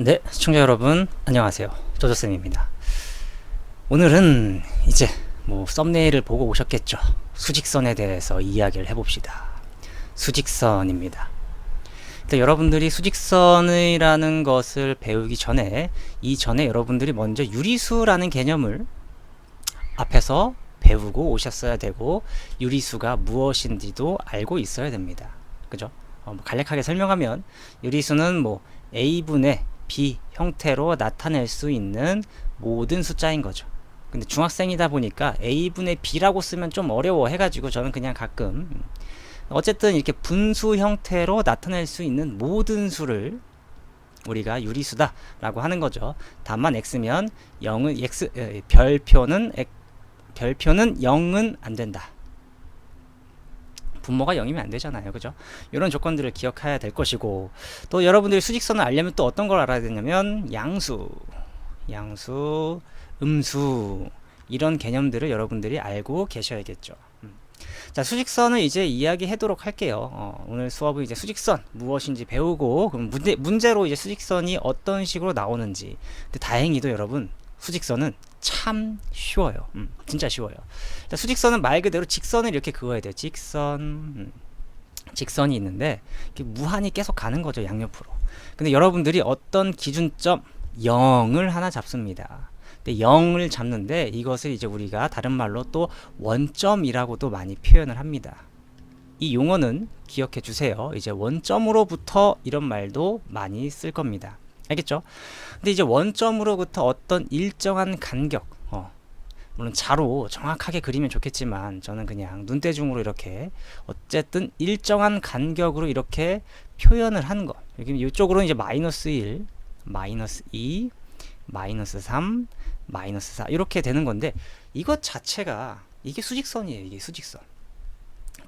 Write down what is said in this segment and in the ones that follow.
네, 시청자 여러분 안녕하세요. 조조쌤입니다. 오늘은 이제 썸네일을 보고 오셨겠죠. 수직선에 대해서 이야기를 해봅시다. 수직선입니다. 근데 여러분들이 수직선이라는 것을 배우기 전에 이전에 여러분들이 먼저 유리수라는 개념을 앞에서 배우고 오셨어야 되고 유리수가 무엇인지도 알고 있어야 됩니다. 그죠? 간략하게 설명하면 유리수는 A분의 B 형태로 나타낼 수 있는 모든 숫자인 거죠. 근데 중학생이다 보니까 A분의 B라고 쓰면 좀 어려워 해가지고 저는 그냥 가끔 어쨌든 이렇게 분수 형태로 나타낼 수 있는 모든 수를 우리가 유리수다 라고 하는 거죠. 다만 X면 0은 X, 별표는 0은 안 된다. 분모가 0이면 안 되잖아요. 그죠? 이런 조건들을 기억해야 될 것이고, 또 여러분들이 수직선을 알려면 또 어떤 걸 알아야 되냐면 양수, 음수 이런 개념들을 여러분들이 알고 계셔야겠죠. 자, 수직선을 이제 이야기하도록 할게요. 오늘 수업은 이제 수직선 무엇인지 배우고, 그럼 문제로 이제 수직선이 어떤 식으로 나오는지. 근데 다행히도 여러분 수직선은 참 쉬워요. 진짜 쉬워요. 수직선은 말 그대로 직선을 이렇게 그어야 돼요. 직선이 있는데 무한히 계속 가는 거죠, 양옆으로. 근데 여러분들이 어떤 기준점 0을 하나 잡습니다. 근데 0을 잡는데 이것을 이제 우리가 다른 말로 또 원점이라고도 많이 표현을 합니다. 이 용어는 기억해 주세요. 이제 원점으로부터 이런 말도 많이 쓸 겁니다. 알겠죠? 근데 이제 원점으로부터 어떤 일정한 간격, 물론 자로 정확하게 그리면 좋겠지만 저는 그냥 눈대중으로 이렇게 어쨌든 일정한 간격으로 이렇게 표현을 하는 거. 여기 이쪽으로는 이제 마이너스 1, 마이너스 2, 마이너스 3, 마이너스 4 이렇게 되는 건데 이것 자체가 이게 수직선이에요. 이게 수직선.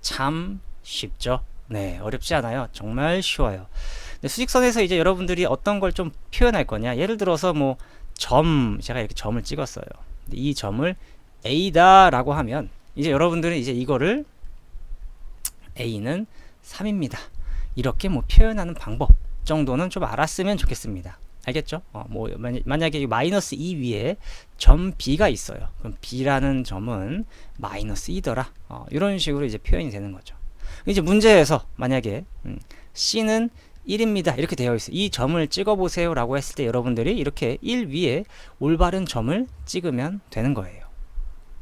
참 쉽죠? 네, 어렵지 않아요. 정말 쉬워요. 수직선에서 이제 여러분들이 어떤 걸 좀 표현할 거냐. 예를 들어서 제가 이렇게 점을 찍었어요. 이 점을 A다 라고 하면 이제 여러분들은 이제 이거를 A는 3입니다. 이렇게 표현하는 방법 정도는 좀 알았으면 좋겠습니다. 알겠죠? 만약에 마이너스 2 위에 점 B가 있어요. 그럼 B라는 점은 마이너스 2더라. 이런 식으로 이제 표현이 되는 거죠. 이제 문제에서 만약에 C는 1입니다. 이렇게 되어 있어요. 이 점을 찍어보세요 라고 했을 때 여러분들이 이렇게 1 위에 올바른 점을 찍으면 되는 거예요.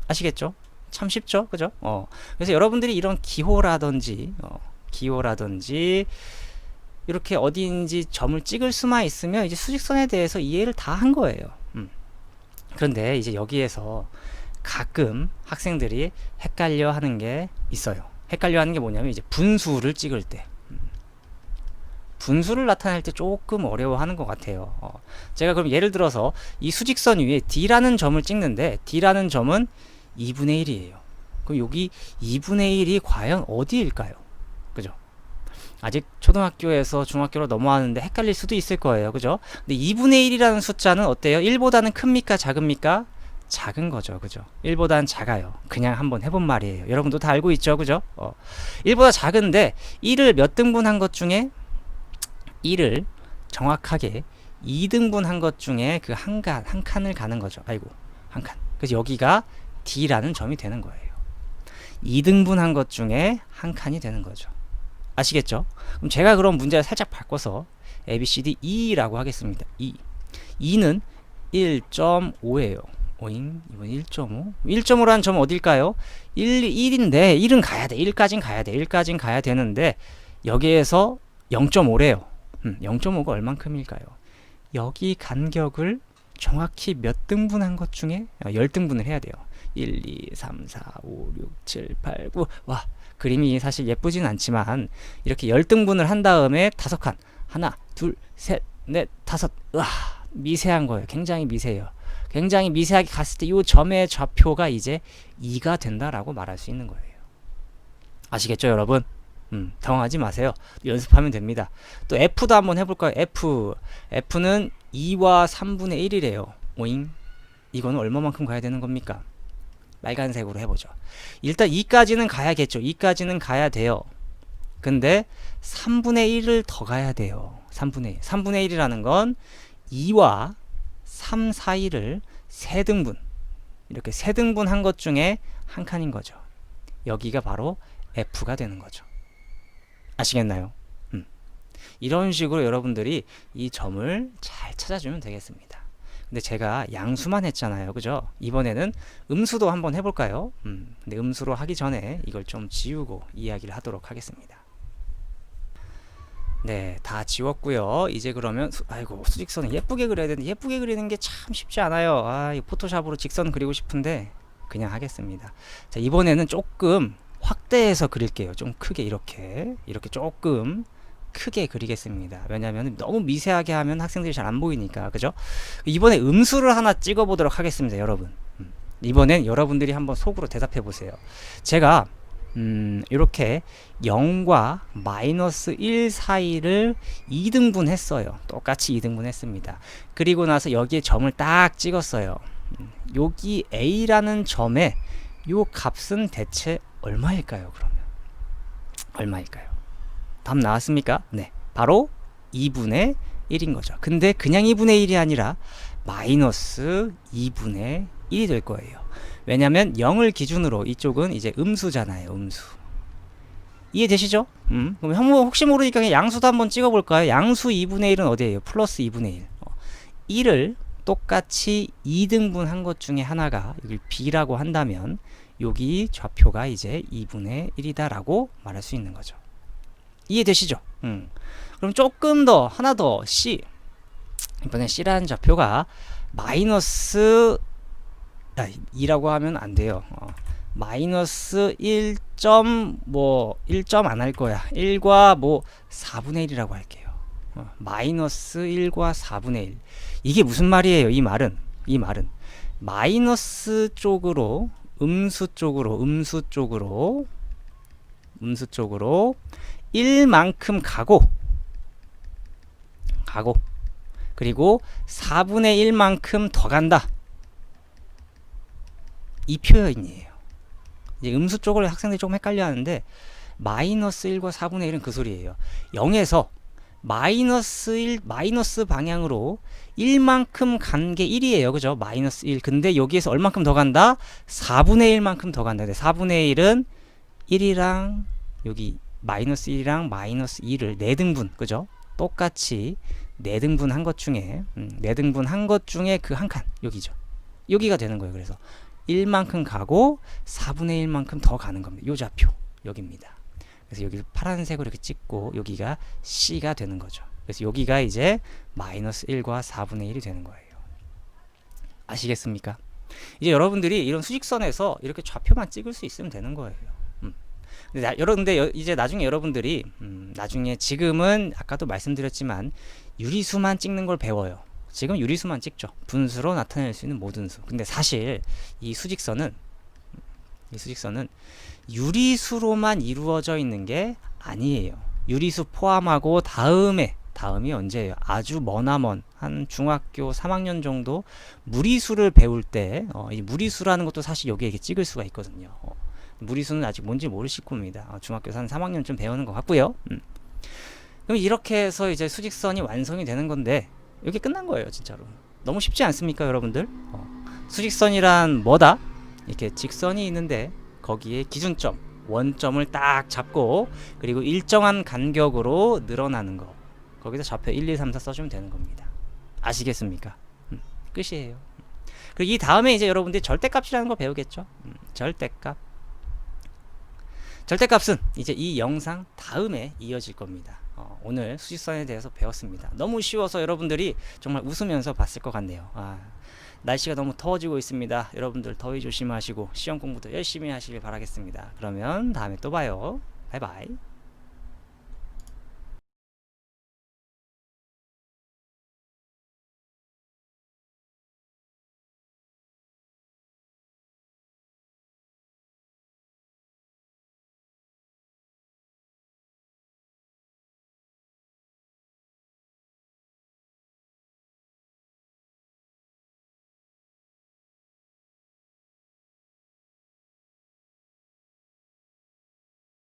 아시겠죠? 참 쉽죠? 그죠? 그래서 여러분들이 이런 기호라든지 이렇게 어디인지 점을 찍을 수만 있으면 이제 수직선에 대해서 이해를 다 한 거예요. 그런데 이제 여기에서 가끔 학생들이 헷갈려 하는 게 있어요. 헷갈려 하는 게 뭐냐면 이제 분수를 찍을 때 분수를 나타낼 때 조금 어려워하는 것 같아요. 제가 그럼 예를 들어서 이 수직선 위에 D라는 점을 찍는데 D라는 점은 2분의 1이에요. 그럼 여기 2분의 1이 과연 어디일까요? 그죠? 아직 초등학교에서 중학교로 넘어왔는데 헷갈릴 수도 있을 거예요. 그죠? 근데 2분의 1이라는 숫자는 어때요? 1보다는 큽니까? 작습니까? 작은 거죠. 그죠? 1보다는 작아요. 그냥 한번 해본 말이에요. 여러분도 다 알고 있죠? 그죠? 1보다 작은데 1을 몇 등분한 것 중에 1을 정확하게 2등분 한 것 중에 그 한 칸을 가는 거죠. 한 칸. 그래서 여기가 D라는 점이 되는 거예요. 2등분 한 것 중에 한 칸이 되는 거죠. 아시겠죠? 그럼 제가 그럼 문제를 살짝 바꿔서 A, B, C, D, E라고 하겠습니다. 2는 1.5예요. 이번 1.5. 1.5라는 점은 어딜까요? 1인데 1은 가야 돼. 1까진 가야 돼. 1까진 가야 되는데 여기에서 0.5래요. 0.5가 얼만큼일까요? 여기 간격을 정확히 몇 등분한 것 중에 10등분을 해야 돼요. 1, 2, 3, 4, 5, 6, 7, 8, 9. 와, 그림이 사실 예쁘진 않지만 이렇게 10등분을 한 다음에 5칸. 하나, 둘, 셋, 넷, 다섯. 와, 미세한 거예요. 굉장히 미세해요. 굉장히 미세하게 갔을 때 이 점의 좌표가 이제 2가 된다라고 말할 수 있는 거예요. 아시겠죠, 여러분? 당황하지 마세요. 연습하면 됩니다. 또 F도 한번 해볼까요? F는 2와 3분의 1이래요. 오잉? 이거는 얼마만큼 가야 되는 겁니까? 빨간색으로 해보죠. 일단 2까지는 가야겠죠. 2까지는 가야 돼요. 근데 3분의 1을 더 가야 돼요. 3분의 1. 3분의 1이라는 건 2와 3 사이를 세등분, 이렇게 세등분한 것 중에 한 칸인 거죠. 여기가 바로 F가 되는 거죠. 아시겠나요? 이런 식으로 여러분들이 이 점을 잘 찾아주면 되겠습니다. 근데 제가 양수만 했잖아요. 그죠? 이번에는 음수도 한번 해볼까요? 근데 음수로 하기 전에 이걸 좀 지우고 이야기를 하도록 하겠습니다. 네, 다 지웠고요. 이제 그러면 아이고, 수직선을 예쁘게 그려야 되는데 예쁘게 그리는 게 참 쉽지 않아요. 이 포토샵으로 직선 그리고 싶은데 그냥 하겠습니다. 자, 이번에는 조금 확대해서 그릴게요. 좀 크게 이렇게 조금 크게 그리겠습니다. 왜냐하면 너무 미세하게 하면 학생들이 잘 안 보이니까. 그죠? 이번에 음수를 하나 찍어 보도록 하겠습니다. 여러분, 이번엔 여러분들이 한번 속으로 대답해 보세요. 제가 이렇게 0과 마이너스 1 사이를 2등분 했어요. 똑같이 2등분 했습니다. 그리고 나서 여기에 점을 딱 찍었어요. 여기 A라는 점의 요 값은 대체 얼마일까요? 그러면 얼마일까요? 답 나왔습니까? 네, 바로 2분의 1인 거죠. 근데 그냥 2분의 1이 아니라 마이너스 2분의 1이 될 거예요. 왜냐면 0을 기준으로 이쪽은 이제 음수잖아요. 음수. 이해되시죠? 그럼 혹시 모르니까 그냥 양수도 한번 찍어볼까요? 양수 2분의 1은 어디예요? 플러스 2분의 1. 1을 똑같이 2등분 한 것 중에 하나가 여기 B라고 한다면 여기 좌표가 이제 2분의 1이다 라고 말할 수 있는 거죠. 이해되시죠? 그럼 조금 더 하나 더 C. 이번엔 C라는 좌표가 마이너스 2라고 하면 안 돼요. 마이너스 1점 안 할 거야. 1과 4분의 1이라고 할게요. 마이너스 1과 4분의 1. 이게 무슨 말이에요? 이 말은 마이너스 쪽으로 음수 쪽으로 1만큼 가고 그리고 4분의 1만큼 더 간다. 이 표현이에요. 이제 음수 쪽을 학생들이 조금 헷갈려 하는데 마이너스 1과 4분의 1은 그 소리예요. 0에서 마이너스 방향으로 1만큼 간 게 1이에요. 그죠? 마이너스 1. 근데 여기에서 얼만큼 더 간다? 4분의 1만큼 더 간다. 근데 4분의 1은 1이랑 여기 마이너스 1이랑 마이너스 2를 4등분. 그죠? 똑같이 4등분 한 것 중에 4등분 한 것 중에 그 한 칸. 여기죠. 여기가 되는 거예요. 그래서 1만큼 가고 4분의 1만큼 더 가는 겁니다. 요 좌표. 여기입니다. 그래서 여기를 파란색으로 이렇게 찍고 여기가 C가 되는 거죠. 그래서 여기가 이제 마이너스 1과 4분의 1이 되는 거예요. 아시겠습니까? 이제 여러분들이 이런 수직선에서 이렇게 좌표만 찍을 수 있으면 되는 거예요. 근데 이제 나중에 여러분들이 나중에 지금은 아까도 말씀드렸지만 유리수만 찍는 걸 배워요. 지금 유리수만 찍죠. 분수로 나타낼 수 있는 모든 수. 근데 사실 이 수직선은 유리수로만 이루어져 있는 게 아니에요. 유리수 포함하고 다음이 언제예요? 아주 머나먼 한 중학교 3학년 정도 무리수를 배울 때 이 무리수라는 것도 사실 여기에 이렇게 찍을 수가 있거든요. 무리수는 아직 뭔지 모르실 겁니다. 중학교 한 3학년쯤 배우는 것 같고요. 그럼 이렇게 해서 이제 수직선이 완성이 되는 건데 이렇게 끝난 거예요. 진짜로 너무 쉽지 않습니까 여러분들? 수직선이란 뭐다? 이렇게 직선이 있는데 거기에 기준점 원점을 딱 잡고 그리고 일정한 간격으로 늘어나는 거. 거기서 좌표 1, 2, 3, 4 써주면 되는 겁니다. 아시겠습니까? 끝이에요. 그리고 이 다음에 이제 여러분들이 절대값이라는 걸 배우겠죠. 절대값은 이제 이 영상 다음에 이어질 겁니다. 오늘 수직선에 대해서 배웠습니다. 너무 쉬워서 여러분들이 정말 웃으면서 봤을 것 같네요. 날씨가 너무 더워지고 있습니다. 여러분들 더위 조심하시고 시험 공부도 열심히 하시길 바라겠습니다. 그러면 다음에 또 봐요. 바이바이.